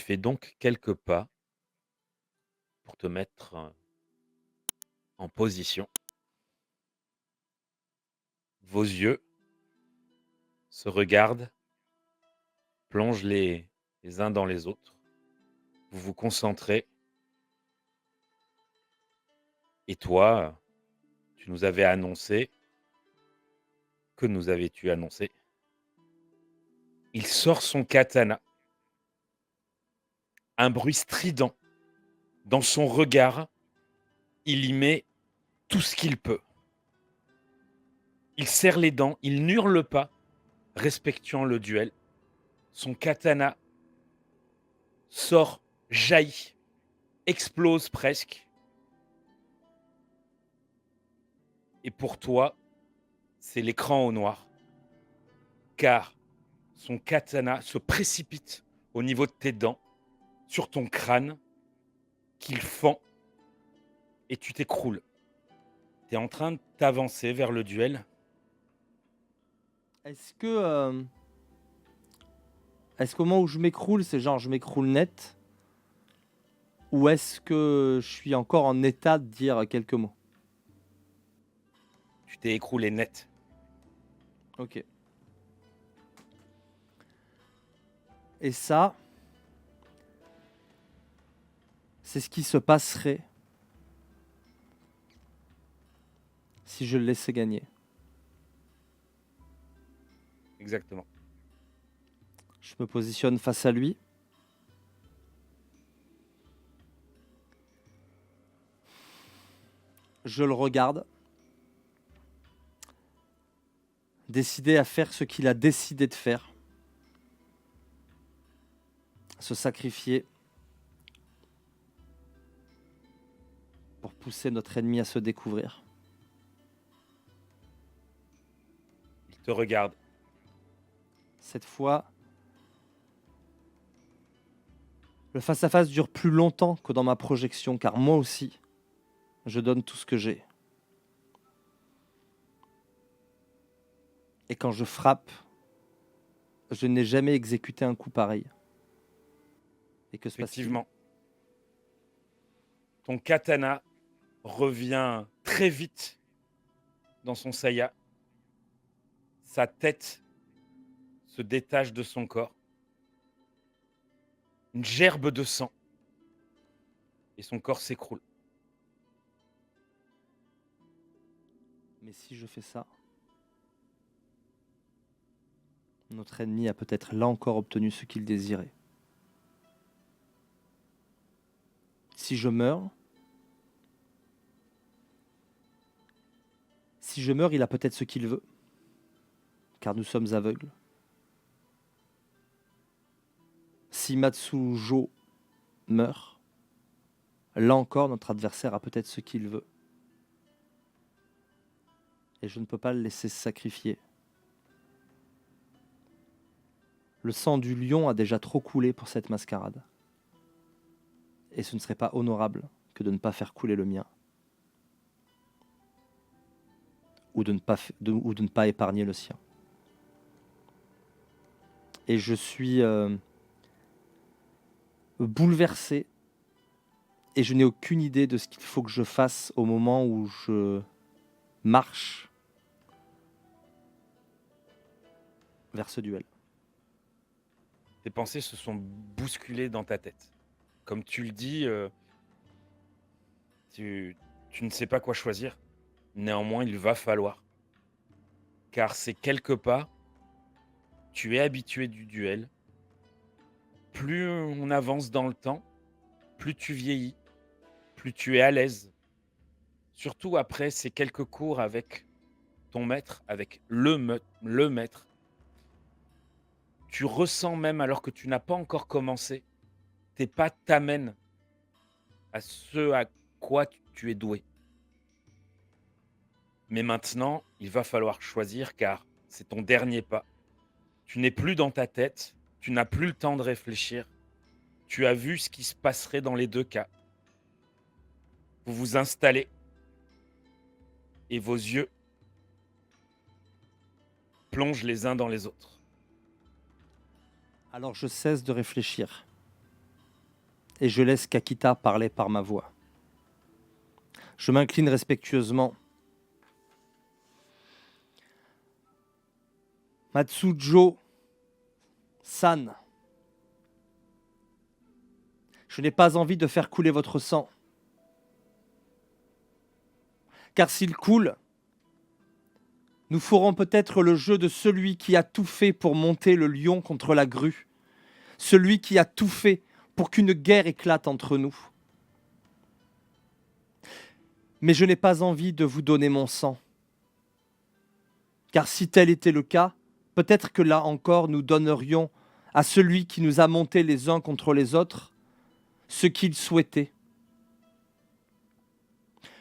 Tu fais donc quelques pas pour te mettre, en position. Vos yeux se regardent, plongent les uns dans les autres. Vous vous concentrez et toi, tu nous avais annoncé que nous avais-tu annoncé? Il sort son katana, un bruit strident. Dans son regard, il y met tout ce qu'il peut. Il serre les dents, il n'hurle pas, respectuant le duel. Son katana sort, jaillit, explose presque. Et pour toi, c'est l'écran au noir, car son katana se précipite au niveau de tes dents, sur ton crâne, qu'il fend et tu t'écroules. Tu es en train de t'avancer vers le duel. Est-ce que, est-ce qu'au moment où je m'écroule, c'est genre je m'écroule net? Ou est-ce que je suis encore en état de dire quelques mots? Tu t'es écroulé net. OK. Et ça c'est ce qui se passerait si je le laissais gagner. Exactement. Je me positionne face à lui. Je le regarde. Décidé à faire ce qu'il a décidé de faire. Se sacrifier. Pour pousser notre ennemi à se découvrir. Il te regarde. Cette fois, le face-à-face dure plus longtemps que dans ma projection, car moi aussi, je donne tout ce que j'ai. Et quand je frappe, je n'ai jamais exécuté un coup pareil. Et que se passe-t-il? Effectivement. Ton katana revient très vite dans son saya. Sa tête se détache de son corps. Une gerbe de sang. Et son corps s'écroule. Mais si je fais ça, notre ennemi a peut-être là encore obtenu ce qu'il désirait. Si je meurs, il a peut-être ce qu'il veut, car nous sommes aveugles. Si Matsujo meurt, là encore notre adversaire a peut-être ce qu'il veut. Et je ne peux pas le laisser se sacrifier. Le sang du lion a déjà trop coulé pour cette mascarade. Et ce ne serait pas honorable que de ne pas faire couler le mien. Ou de ne pas épargner le sien. Et je suis bouleversé. Et je n'ai aucune idée de ce qu'il faut que je fasse au moment où je marche vers ce duel. Tes pensées se sont bousculées dans ta tête. Comme tu le dis, tu ne sais pas quoi choisir. Néanmoins, il va falloir. Car ces quelques pas, tu es habitué du duel. Plus on avance dans le temps, plus tu vieillis, plus tu es à l'aise. Surtout après ces quelques cours avec ton maître, avec le maître. Tu ressens même, alors que tu n'as pas encore commencé, tes pas t'amènent à ce à quoi tu es doué. Mais maintenant, il va falloir choisir car c'est ton dernier pas. Tu n'es plus dans ta tête, tu n'as plus le temps de réfléchir. Tu as vu ce qui se passerait dans les deux cas. Vous vous installez et vos yeux plongent les uns dans les autres. Alors je cesse de réfléchir. et je laisse Kakita parler par ma voix. Je m'incline respectueusement. Matsujo-san, je n'ai pas envie de faire couler votre sang. Car s'il coule, nous ferons peut-être le jeu de celui qui a tout fait pour monter le lion contre la grue, celui qui a tout fait pour qu'une guerre éclate entre nous. Mais je n'ai pas envie de vous donner mon sang. Car si tel était le cas, peut-être que là encore nous donnerions à celui qui nous a montés les uns contre les autres ce qu'il souhaitait.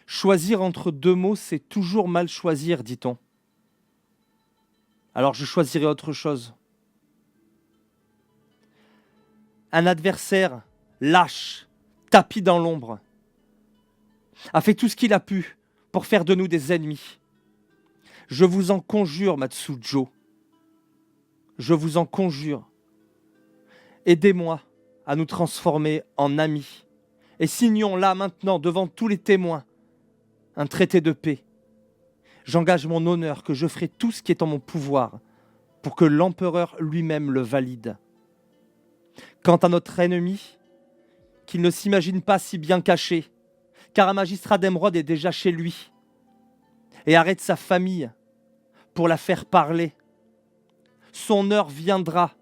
Choisir entre deux mots, c'est toujours mal choisir, dit-on. Alors je choisirai autre chose. Un adversaire lâche, tapi dans l'ombre, a fait tout ce qu'il a pu pour faire de nous des ennemis. Je vous en conjure, Matsujo. Je vous en conjure. Aidez-moi à nous transformer en amis. Et signons là, maintenant, devant tous les témoins, un traité de paix. J'engage mon honneur que je ferai tout ce qui est en mon pouvoir pour que l'empereur lui-même le valide. Quant à notre ennemi, qu'il ne s'imagine pas si bien caché, car un magistrat d'émeraude est déjà chez lui, et arrête sa famille pour la faire parler. Son heure viendra.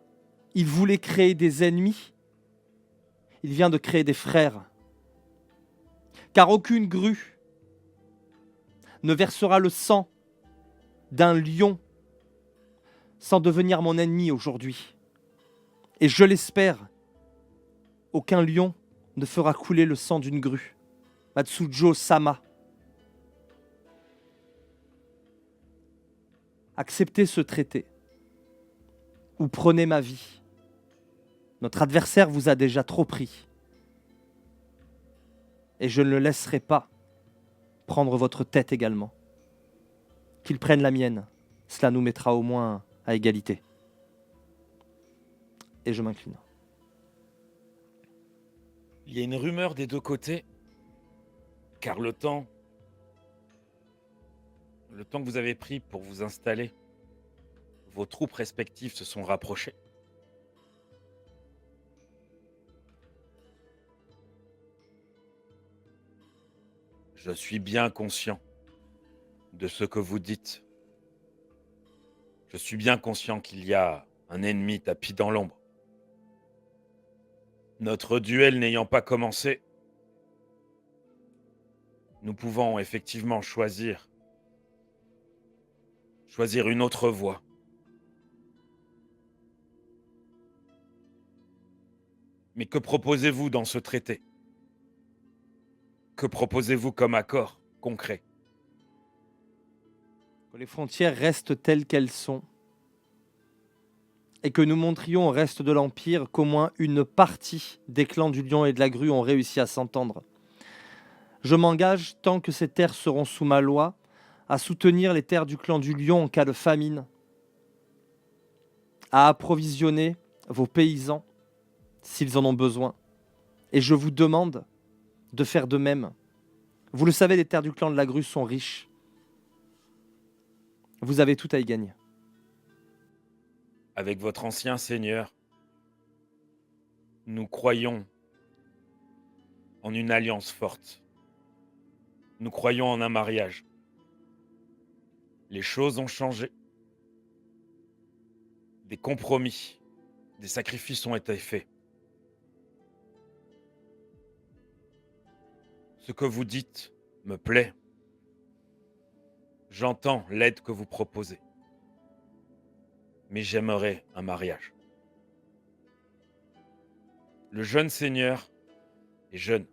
Il voulait créer des ennemis. Il vient de créer des frères. Car aucune grue ne versera le sang d'un lion sans devenir mon ennemi aujourd'hui. Et je l'espère, aucun lion ne fera couler le sang d'une grue. Matsujo-sama. Acceptez ce traité ou prenez ma vie. Notre adversaire vous a déjà trop pris. Et je ne le laisserai pas prendre votre tête également. Qu'il prenne la mienne. Cela nous mettra au moins à égalité. Et je m'incline. Il y a une rumeur des deux côtés, car le temps que vous avez pris pour vous installer, vos troupes respectives se sont rapprochées. Je suis bien conscient de ce que vous dites. Je suis bien conscient qu'il y a un ennemi tapi dans l'ombre. Notre duel n'ayant pas commencé, nous pouvons effectivement choisir une autre voie. Mais que proposez-vous dans ce traité? Que proposez-vous comme accord concret? Que les frontières restent telles qu'elles sont et que nous montrions au reste de l'Empire qu'au moins une partie des clans du Lion et de la Grue ont réussi à s'entendre. Je m'engage, tant que ces terres seront sous ma loi, à soutenir les terres du clan du Lion en cas de famine, à approvisionner vos paysans s'ils en ont besoin. Et je vous demande de faire de même. Vous le savez, les terres du clan de la Grue sont riches. Vous avez tout à y gagner. Avec votre ancien seigneur, nous croyons en une alliance forte. Nous croyons en un mariage. Les choses ont changé. Des compromis, des sacrifices ont été faits. Ce que vous dites me plaît. J'entends l'aide que vous proposez. Mais j'aimerais un mariage. Le jeune seigneur est jeune.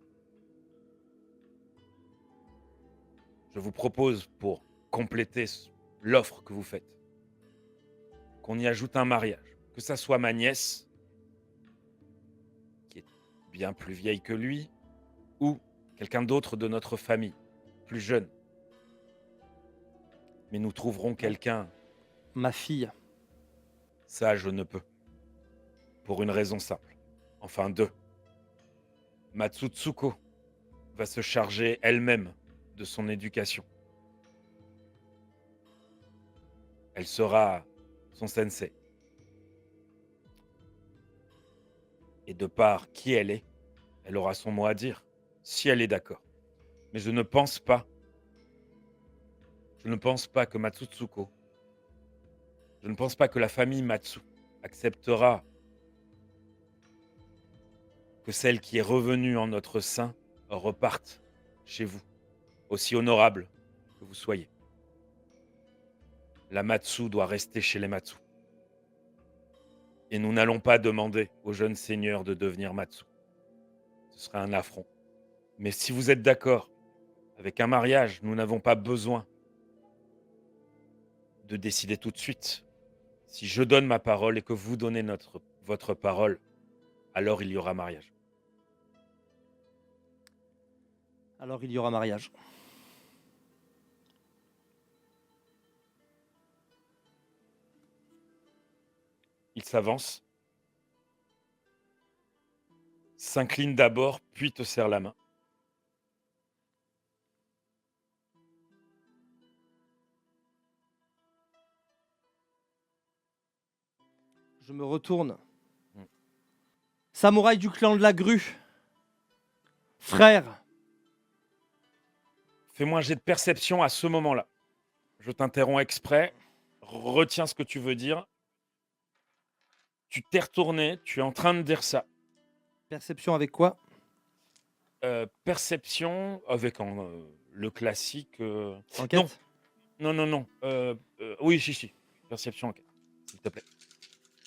Je vous propose, pour compléter l'offre que vous faites, qu'on y ajoute un mariage. Que ça soit ma nièce, qui est bien plus vieille que lui, ou quelqu'un d'autre de notre famille, plus jeune. Mais nous trouverons quelqu'un. Ma fille. Ça, je ne peux. Pour une raison simple. Enfin, deux. Matsutsuko va se charger elle-même de son éducation. Elle sera son sensei. Et de par qui elle aura son mot à dire, si elle est d'accord. Mais je ne pense pas que Matsutsuko, je ne pense pas que la famille Matsu acceptera que celle qui est revenue en notre sein reparte chez vous, aussi honorable que vous soyez. La Matsu doit rester chez les Matsu. Et nous n'allons pas demander au jeune seigneur de devenir Matsu. Ce serait un affront. Mais si vous êtes d'accord avec un mariage, nous n'avons pas besoin de décider tout de suite. Si je donne ma parole et que vous donnez votre parole, alors il y aura mariage. Alors il y aura mariage. Il s'avance, s'incline d'abord, puis te serre la main. Je me retourne. Mm. Samouraï du clan de la grue. Frère, Fais-moi un jet de perception à ce moment-là. Je t'interromps exprès. Retiens ce que tu veux dire. Tu t'es retourné, tu es en train de dire ça. perception avec quoi? Perception avec le classique. Enquête. Non. Oui, si. Perception, enquête, s'il te plaît.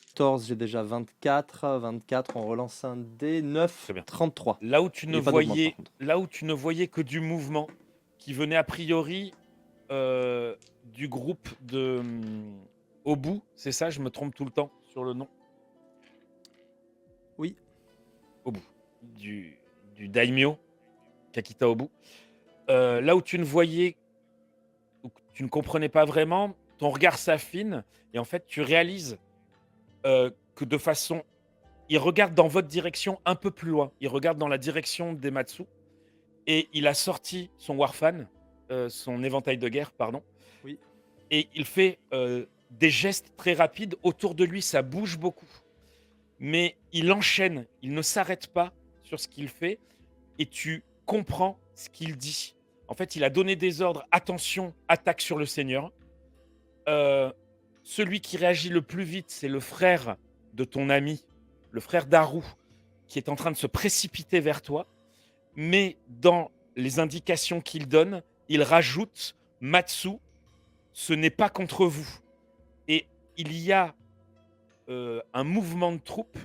14, j'ai déjà 24. 24, on relance un dé. 9, Très bien. 33. Là où tu Il ne y a pas d'augmente, voyais, par contre. là où tu ne voyais que du mouvement qui venait a priori du groupe de Obu, c'est ça, je me trompe tout le temps sur le nom. Oui. Obu, du daimyo Kakita Obu. Là où tu ne voyais, où tu ne comprenais pas vraiment, ton regard s'affine et en fait tu réalises que de façon, il regarde dans votre direction un peu plus loin. Il regarde dans la direction des Matsu et il a sorti son Warfan, son éventail de guerre, pardon. Oui. Et il fait des gestes très rapides. Autour de lui, ça bouge beaucoup. Mais il enchaîne, il ne s'arrête pas sur ce qu'il fait et tu comprends ce qu'il dit. En fait, il a donné des ordres. Attention, attaque sur le Seigneur. Celui qui réagit le plus vite, c'est le frère de ton ami, le frère d'Haru, qui est en train de se précipiter vers toi. Mais dans les indications qu'il donne, il rajoute Matsu, ce n'est pas contre vous. Et il y a un mouvement de troupes.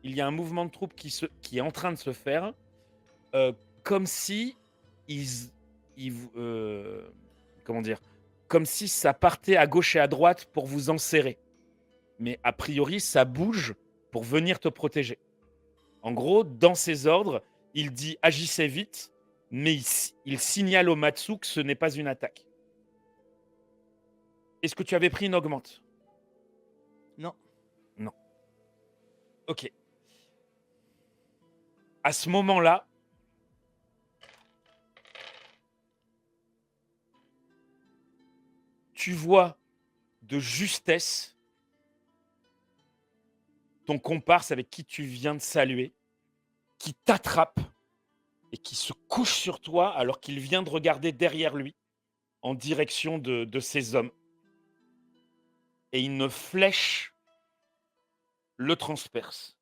Il y a un mouvement de troupes qui est en train de se faire, comme si comment dire, comme si ça partait à gauche et à droite pour vous enserrer. Mais a priori, ça bouge pour venir te protéger. En gros, dans ses ordres, il dit agissez vite, mais il signale au Matsu que ce n'est pas une attaque. Est-ce que tu avais pris une augmente? Non. Non. Ok. À ce moment-là, tu vois de justesse ton comparse avec qui tu viens de saluer, qui t'attrape et qui se couche sur toi alors qu'il vient de regarder derrière lui en direction de ses hommes. Et une flèche le transperce.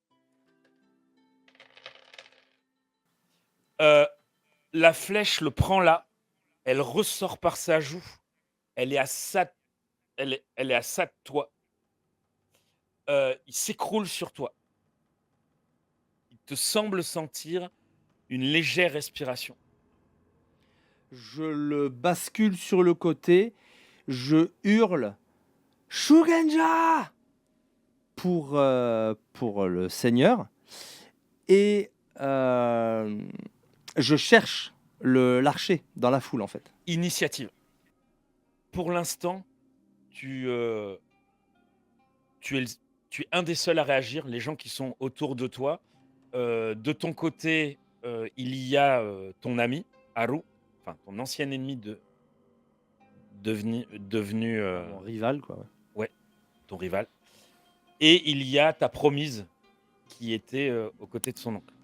La flèche le prend là, elle ressort par sa joue, elle est à ça, elle est à ça de toi. Il s'écroule sur toi. Il te semble sentir une légère respiration. Je le bascule sur le côté. Je hurle Shugenja pour le seigneur. Et je cherche l'archer dans la foule, en fait. Initiative. Pour l'instant, tu es un des seuls à réagir, les gens qui sont autour de toi. De ton côté, il y a, ton ami, Haru, enfin ton ancien ennemi devenu, Mon rival, quoi. Ouais. ouais, ton rival et il y a ta promise qui était, aux côtés de son oncle.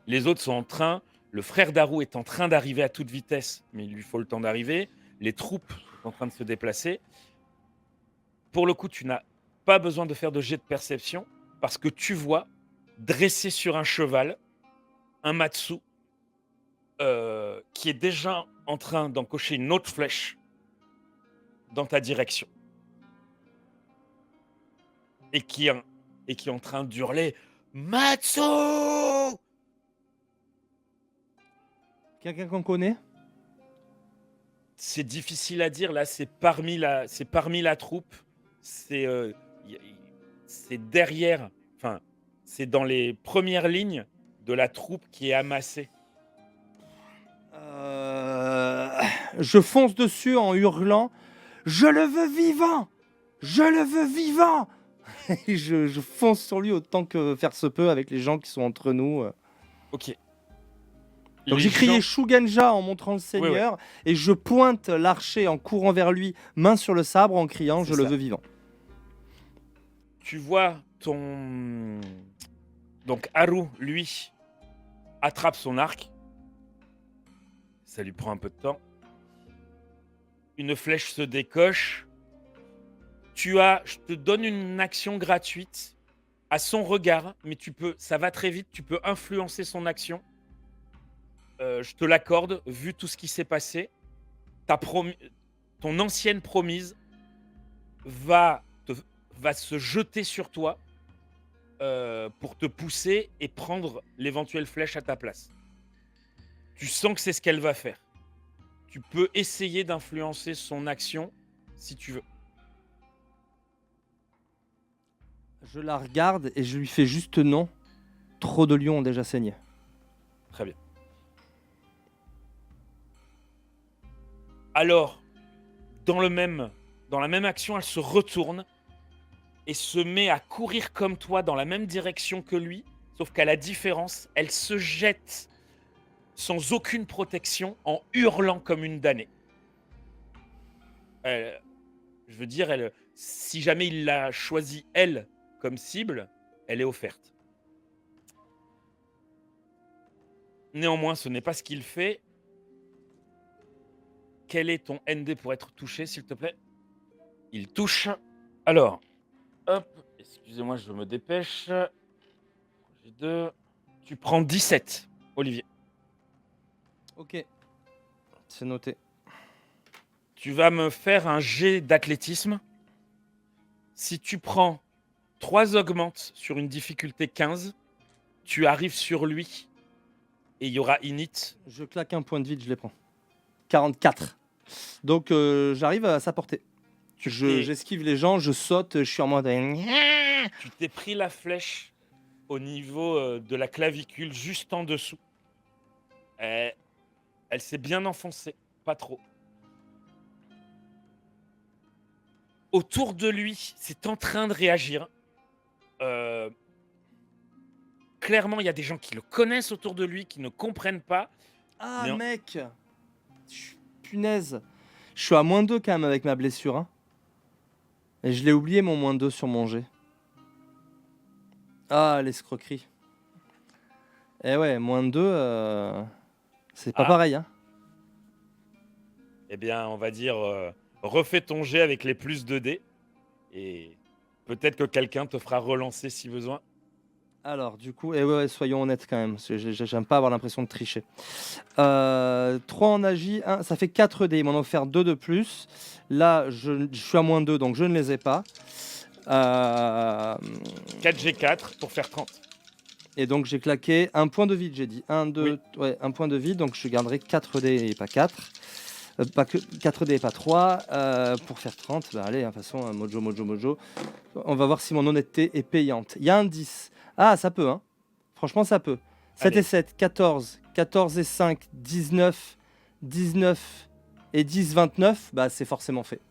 Les autres sont en train le frère d'Haru est en train d'arriver à toute vitesse, mais il lui faut le temps d'arriver. Les troupes sont en train de se déplacer. Pour le coup, tu n'as pas besoin de faire de jet de perception parce que tu vois, dressé sur un cheval, un Matsu, qui est déjà en train d'encocher une autre flèche dans ta direction et qui est en train d'hurler: «Matsu!» Quelqu'un qu'on connaît? C'est difficile à dire, là, c'est parmi la troupe. C'est, y a y c'est derrière, enfin, c'est dans les premières lignes de la troupe qui est amassée. Heu, je fonce dessus en hurlant: «Je le veux vivant! Je le veux vivant!» Et je fonce sur lui autant que faire se peut avec les gens qui sont entre nous. OK. Donc Les j'ai crié gens Shugenja en montrant le Ouais, ouais, seigneur et je pointe l'archer en courant vers lui, main sur le sabre en criant: c'est «Je le ça. veux vivant». Tu vois ton donc Haru, lui, attrape son arc. Ça lui prend un peu de temps. Une flèche se décoche. Je te donne une action gratuite à son regard, mais ça va très vite, tu peux influencer son action. Je te l'accorde, vu tout ce qui s'est passé. Ta promi Ton ancienne promise va te va se jeter sur toi, pour te pousser et prendre l'éventuelle flèche à ta place. Tu sens que c'est ce qu'elle va faire. Tu peux essayer d'influencer son action si tu veux. Je la regarde et je lui fais juste non. Trop de lions ont déjà saigné. Très bien. Alors, dans la même action, elle se retourne et se met à courir comme toi dans la même direction que lui, sauf qu'à la différence, elle se jette sans aucune protection en hurlant comme une damnée. Elle Je veux dire, si jamais il l'a choisie elle comme cible, elle est offerte. Néanmoins, ce n'est pas ce qu'il fait. Quel est ton ND pour être touché, s'il te plaît? Il touche. Alors, hop, excusez-moi, je me dépêche. J'ai 2. Tu prends 17, Olivier. Ok, c'est noté. Tu vas me faire un jet d'athlétisme. Si tu prends 3 augmentes sur une difficulté 15, tu arrives sur lui et il y aura init. Je claque un point de vide, je les prends. 44. Donc j'arrive à sa portée. J'esquive les gens, je saute, je suis en mode. Tu t'es pris la flèche au niveau de la clavicule, juste en dessous. Elle s'est bien enfoncée, pas trop. Autour de lui, c'est en train de réagir. Clairement, il y a des gens qui le connaissent autour de lui, qui ne comprennent pas. Ah Mais mec, punaise. Je suis à -2 quand même avec ma blessure. Hein. Et je l'ai oublié mon -2 sur mon jet. Ah, l'escroquerie. Eh ouais, -2, c'est pas pareil. Hein. Eh bien, on va dire, refais ton jet avec les plus 2 dés. Et peut-être que quelqu'un te fera relancer si besoin. Alors, du coup, ouais, soyons honnêtes quand même, parce que j'aime pas avoir l'impression de tricher. 3 en agi, ça fait 4 dés. Ils m'en ont offert 2 de plus. Là, je suis à -2, donc je ne les ai pas. 4G4 pour faire 30. Et donc, j'ai claqué un point de vide, j'ai dit. 1, 2, ouais, un point de vide, donc je garderai 4 dés et pas 4. Pas que 4 dés et pas 3. Pour faire 30, bah allez, de toute façon, mojo. On va voir si mon honnêteté est payante. Il y a un 10. Ah, ça peut, hein. Franchement, ça peut. 7 Allez. et 7, 14. 14 et 5, 19. 19 et 10, 29. Bah, c'est forcément fait.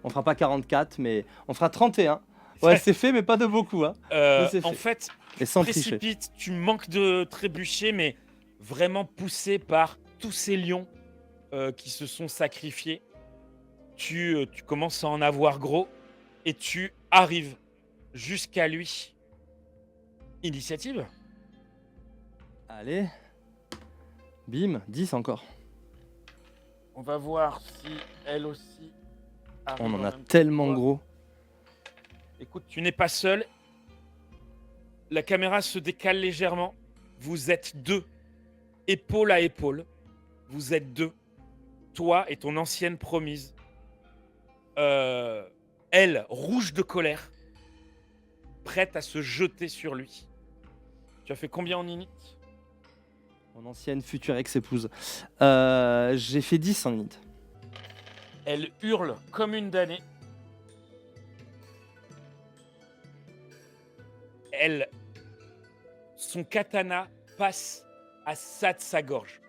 On fera pas 44, mais on fera 31. Ouais, c'est fait, mais pas de beaucoup. Hein. Mais c'est En fait. fait, Et sans tricher. précipite, tu manques de trébucher, mais vraiment poussé par tous ces lions qui se sont sacrifiés. Tu commences à en avoir gros et tu arrives jusqu'à lui. Initiative. Allez. Bim, 10 encore. On va voir si elle aussi arrive On en en a même temps que tellement toi. gros. Écoute, tu n'es pas seul. La caméra se décale légèrement. Vous êtes deux, épaule à épaule. Vous êtes deux. Toi et ton ancienne promise. Elle, rouge de colère, prête à se jeter sur lui. Tu as fait combien en init? Mon ancienne future ex-épouse. J'ai fait 10 en init. Elle hurle comme une damnée. Son katana passe à ça de sa gorge.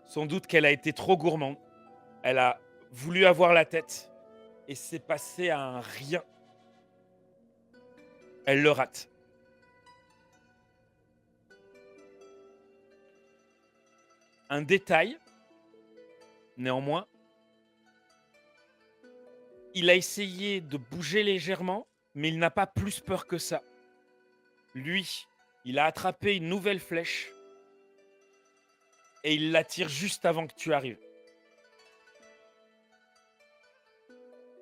Sans doute qu'elle a été trop gourmande. Elle a voulu avoir la tête et c'est passé à un rien. Elle le rate. Un détail, néanmoins, il a essayé de bouger légèrement, mais il n'a pas plus peur que ça. Lui, il a attrapé une nouvelle flèche et il la tire juste avant que tu arrives.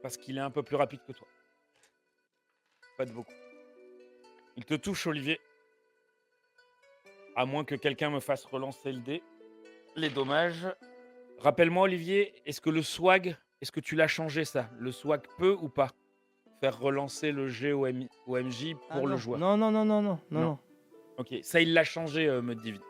Parce qu'il est un peu plus rapide que toi. Pas de beaucoup. Il te touche, Olivier. À moins que quelqu'un me fasse relancer le dé. Les dommages. Rappelle-moi, Olivier, est-ce que le swag, est-ce que tu l'as changé ça? Le swag peut ou pas faire relancer le G au MJ pour le joueur? Non. Non. Ok, ça il l'a changé, me divine.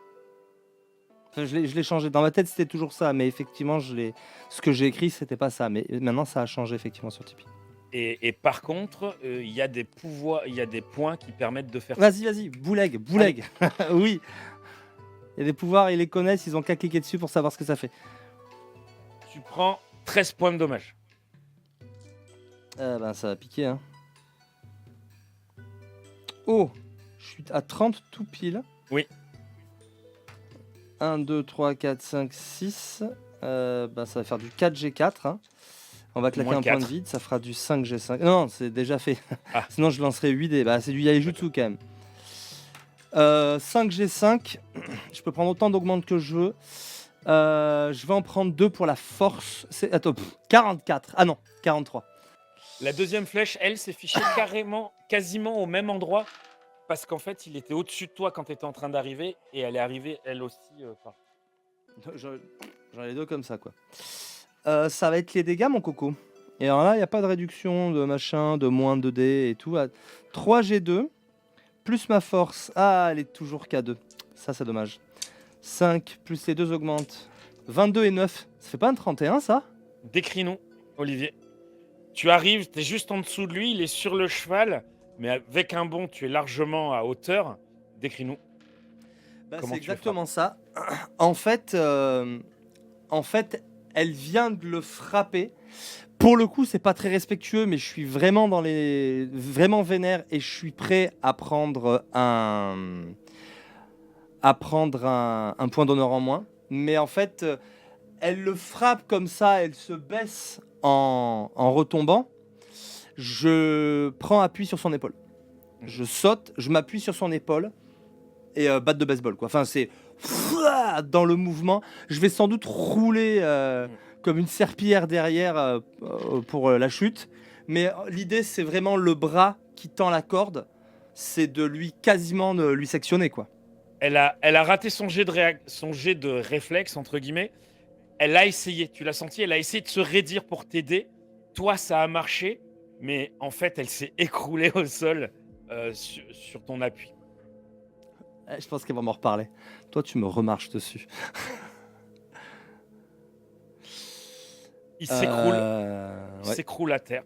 Enfin, je l'ai changé. Dans ma tête, c'était toujours ça, mais effectivement, ce que j'ai écrit, c'était pas ça. Mais maintenant, ça a changé effectivement sur Tipeee. Et par contre, il y a des pouvoirs, il y a des points qui permettent de faire. Vas-y, bouleg. Oui. Il y a des pouvoirs, ils les connaissent, ils ont qu'à cliquer dessus pour savoir ce que ça fait. Tu prends 13 points de dommage. Ben, ça va piquer, hein. Oh, je suis à 30 tout pile. Oui. 1, 2, 3, 4, 5, 6. Ça va faire du 4G4. Hein. On va claquer Moins un point de 4. vide, ça fera du 5G5. Non, c'est déjà fait. Ah. Sinon, je lancerai 8D. Bah, c'est du Yaijutsu quand même. 5G5. Je peux prendre autant d'augmente que je veux. Je vais en prendre 2 pour la force. Attends, 44. Ah non, 43. La deuxième flèche, elle, s'est fichée quasiment au même endroit. Parce qu'en fait, il était au-dessus de toi quand tu étais en train d'arriver. Et elle est arrivée, elle aussi, par. J'en ai 2 comme ça, quoi. Ça va être les dégâts, mon coco. Et alors là, il n'y a pas de réduction de machin, de moins 2D et tout. 3G2, plus ma force. Ah, elle est toujours K2. Ça, c'est dommage. 5, plus les 2 augmentent. 22 et 9. Ça fait pas un 31, ça? Décris-nous, Olivier. Tu arrives, tu es juste en dessous de lui, il est sur le cheval. Mais avec un bond, tu es largement à hauteur. Décris-nous. C'est exactement ça. En fait, elle vient de le frapper. Pour le coup, c'est pas très respectueux, mais je suis vraiment vraiment vénère et je suis prêt à prendre un point d'honneur en moins. Mais en fait, elle le frappe comme ça, elle se baisse en retombant. Je prends appui sur son épaule. Je saute, je m'appuie sur son épaule et batte de baseball, quoi. Enfin, c'est dans le mouvement. Je vais sans doute rouler comme une serpillière derrière pour la chute. Mais l'idée, c'est vraiment le bras qui tend la corde. C'est de quasiment de lui sectionner, quoi. Elle a raté son jet de réflexe, entre guillemets. Elle a essayé, tu l'as senti, elle a essayé de se raidir pour t'aider. Toi, ça a marché, mais en fait, elle s'est écroulée au sol sur ton appui. Je pense qu'elle va m'en reparler. Toi, tu me remarches dessus. Il s'écroule. Il Ouais. s'écroule à terre.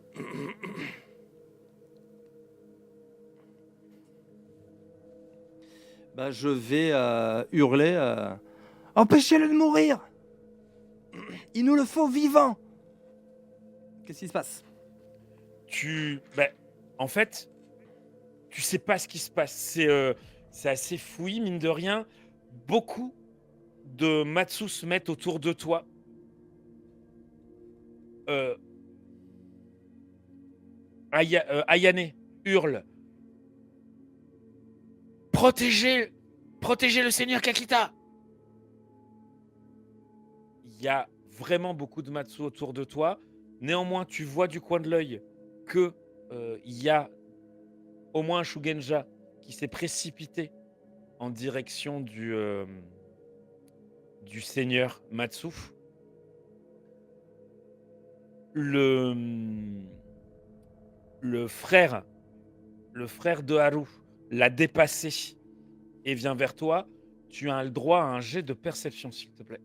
Je vais hurler. Empêchez-le de mourir! Il nous le faut vivant! Qu'est-ce qui se passe? En fait, tu sais pas ce qui se passe. C'est assez fouillis, mine de rien. Beaucoup de Matsu se mettent autour de toi. Euh, Ayane hurle. Protégez, protégez le seigneur Kakita. Il y a vraiment beaucoup de Matsu autour de toi. Néanmoins, tu vois du coin de l'œil que il y a au moins un Shugenja qui s'est précipité en direction du seigneur Matsu. Le, le frère, le frère de Haru l'a dépassé et vient vers toi. Tu as le droit à un jet de perception, s'il te plaît.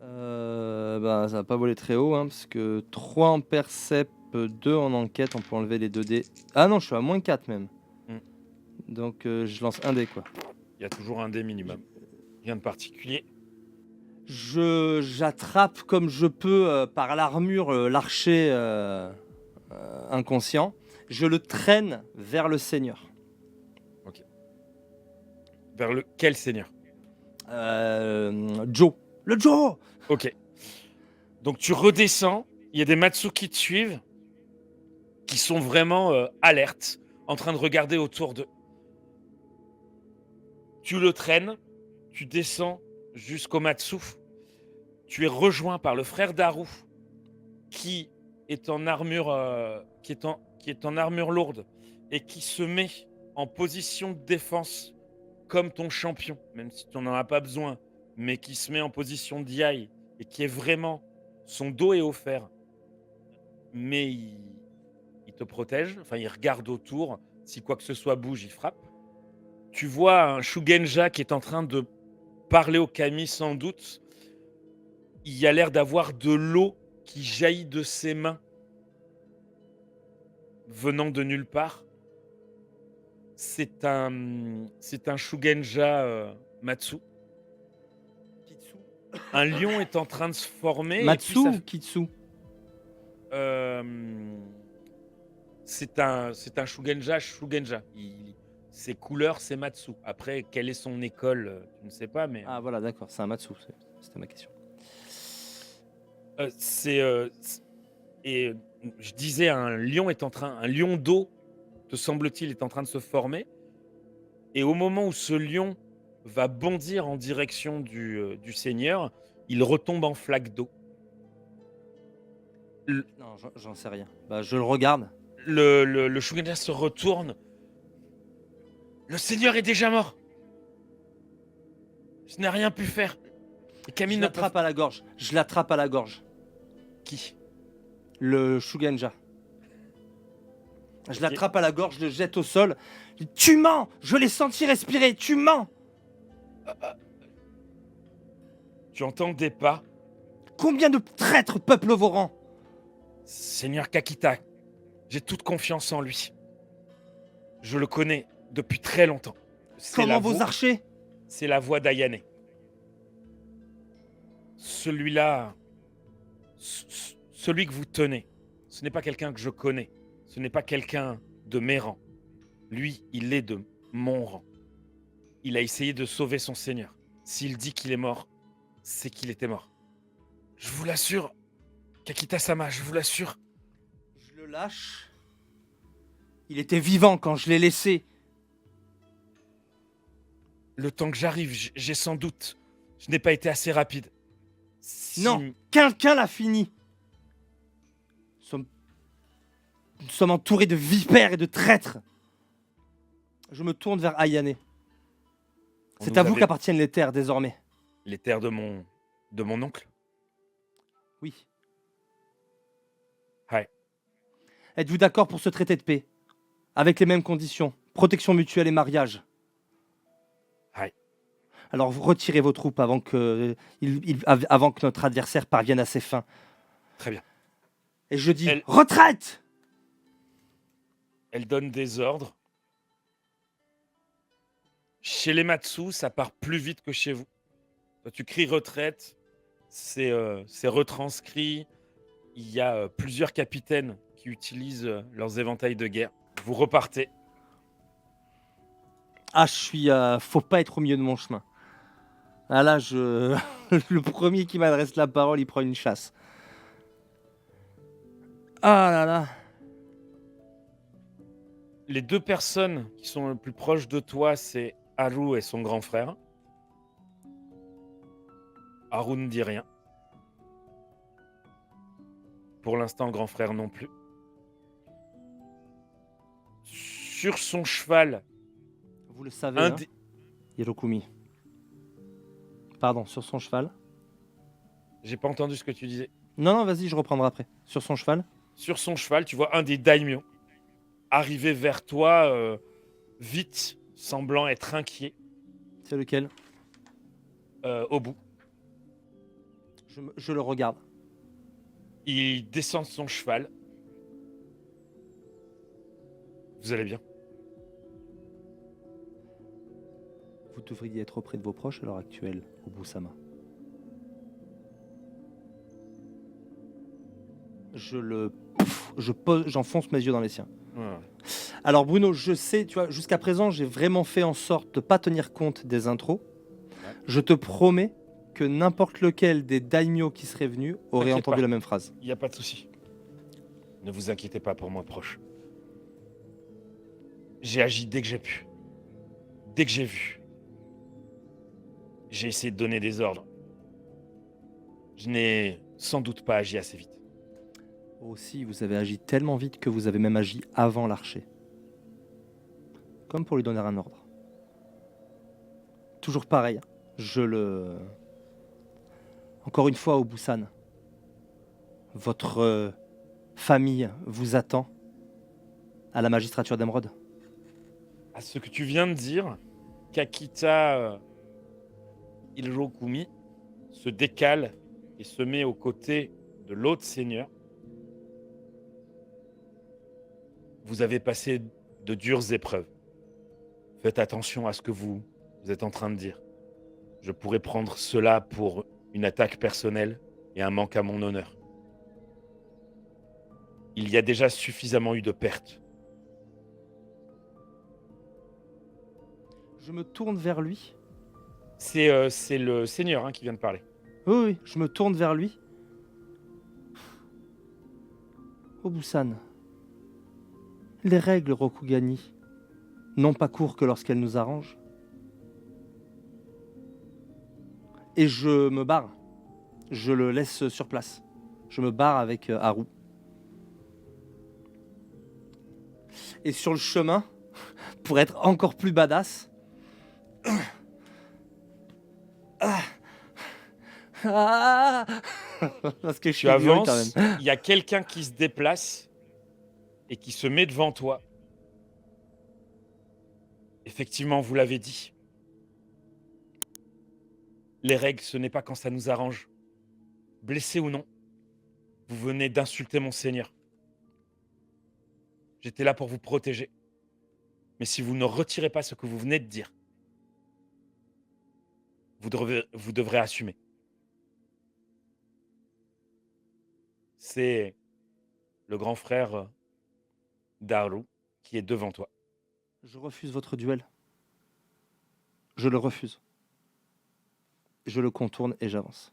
Ça va pas voler très haut, hein, parce que 3 en percep, 2 en enquête, on peut enlever les 2 dés. Ah non, je suis à moins 4 même. Mm. Donc je lance un dé, quoi. Il y a toujours un dé minimum. Rien de particulier. J'attrape comme je peux par l'armure l'archer inconscient. Je le traîne vers le seigneur. Vers quel seigneur? Joe. Le Joe. Ok. Donc tu redescends, il y a des Matsu qui te suivent, qui sont vraiment alertes, en train de regarder autour d'eux. Tu le traînes, tu descends jusqu'au Matsu. Tu es rejoint par le frère d'Haru, qui est en armure, qui est en armure lourde et qui se met en position de défense comme ton champion, même si tu n'en as pas besoin, mais qui se met en position d'IA et qui est vraiment, son dos est offert, mais il te protège, enfin il regarde autour, si quoi que ce soit bouge, il frappe. Tu vois un Shugenja qui est en train de parler au kami sans doute. Il y a l'air d'avoir de l'eau qui jaillit de ses mains, venant de nulle part. C'est un Shugenja Matsu. Kitsu. Un lion est en train de se former. Matsu Et puis ou Kitsu? c'est un Shugenja. Ses couleurs, c'est Matsu. Après, quelle est son école, tu ne sais pas, mais Ah voilà, d'accord, c'est un Matsu, c'était ma question. Et je disais, un lion d'eau, te semble-t-il, est en train de se former. Et au moment où ce lion va bondir en direction du seigneur, il retombe en flaque d'eau. Non, j'en sais rien. Bah, je le regarde. Le Shugenja se retourne. Le seigneur est déjà mort. Je n'ai rien pu faire. Et Camille Je ne l'attrape à la gorge. Je l'attrape à la gorge. Qui? Le Shugenja. Je Ok. l'attrape à la gorge, je le jette au sol. Je dis, tu mens. Je l'ai senti respirer. Tu mens. Tu entends des pas. Combien de traîtres peuple vos rangs? Seigneur Kakita, j'ai toute confiance en lui. Je le connais depuis très longtemps. Comment vos archers? C'est la voix d'Ayane. Celui-là, celui que vous tenez, ce n'est pas quelqu'un que je connais. Ce n'est pas quelqu'un de mes rangs. Lui, il est de mon rang. Il a essayé de sauver son seigneur. S'il dit qu'il est mort, c'est qu'il était mort. Je vous l'assure, Kakita-sama, je vous l'assure. Je le lâche. Il était vivant quand je l'ai laissé. Le temps que j'arrive, j'ai sans doute. Je n'ai pas été assez rapide. Non, quelqu'un l'a fini. Nous sommes entourés de vipères et de traîtres. Je me tourne vers Ayane. C'est à vous qu'appartiennent les terres désormais. Les terres de mon oncle? Oui. Ouais. Êtes-vous d'accord pour ce traité de paix? Avec les mêmes conditions, protection mutuelle et mariage. Ouais. Alors retirez vos troupes avant que notre adversaire parvienne à ses fins. Très bien. Et je dis, retraite! Elle donne des ordres. Chez les Matsu, ça part plus vite que chez vous. Quand tu cries retraite, c'est retranscrit. Il y a plusieurs capitaines qui utilisent leurs éventails de guerre. Vous repartez. Ah, je suis. Faut pas être au milieu de mon chemin. Ah là, je. Le premier qui m'adresse la parole, il prend une chasse. Ah là là. Les deux personnes qui sont le plus proches de toi, c'est Haru et son grand frère. Haru ne dit rien. Pour l'instant, le grand frère non plus. Sur son cheval, Vous le savez, un hein, des... Hirokumi. Pardon, sur son cheval. J'ai pas entendu ce que tu disais. Non, non, vas-y, je reprendrai après. Sur son cheval. Sur son cheval, tu vois un des daimyo arriver vers toi vite, semblant être inquiet, C'est lequel? au bout. Je le regarde. Il descend de son cheval. Vous allez bien? Vous devriez être auprès de vos proches à l'heure actuelle, Obusama. J'enfonce mes yeux dans les siens. Ouais. Alors Bruno, je sais, tu vois, jusqu'à présent, j'ai vraiment fait en sorte de pas tenir compte des intros. Ouais. Je te promets que n'importe lequel des daimyo qui serait venu aurait T'inquiète entendu pas. la même phrase. Il n'y a pas de souci. Ne vous inquiétez pas pour moi proche. J'ai agi dès que j'ai pu. Dès que j'ai vu. J'ai essayé de donner des ordres. Je n'ai sans doute pas agi assez vite. Aussi, vous avez agi tellement vite que vous avez même agi avant l'archer. Comme pour lui donner un ordre. Toujours pareil, Encore une fois, Obusan, votre famille vous attend à la magistrature d'Emeraude. À ce que tu viens de dire, Kakita Hirokumi se décale et se met aux côtés de l'autre seigneur. Vous avez passé de dures épreuves. Faites attention à ce que vous êtes en train de dire. Je pourrais prendre cela pour une attaque personnelle et un manque à mon honneur. Il y a déjà suffisamment eu de pertes. Je me tourne vers lui. C'est le seigneur qui vient de parler. Oui, oui, je me tourne vers lui. Obusan, les règles Rokugani n'ont pas cours que lorsqu'elles nous arrangent. Et je me barre. Je le laisse sur place. Je me barre avec Haru. Et sur le chemin, pour être encore plus badass, parce que je suis Tu violent quand avances, même. il y a quelqu'un qui se déplace et qui se met devant toi. Effectivement, vous l'avez dit. Les règles, ce n'est pas quand ça nous arrange. Blessé ou non, vous venez d'insulter mon seigneur. J'étais là pour vous protéger. Mais si vous ne retirez pas ce que vous venez de dire, vous devrez assumer. C'est le grand frère d'Haru qui est devant toi. Je refuse votre duel. Je le refuse. Je le contourne et j'avance.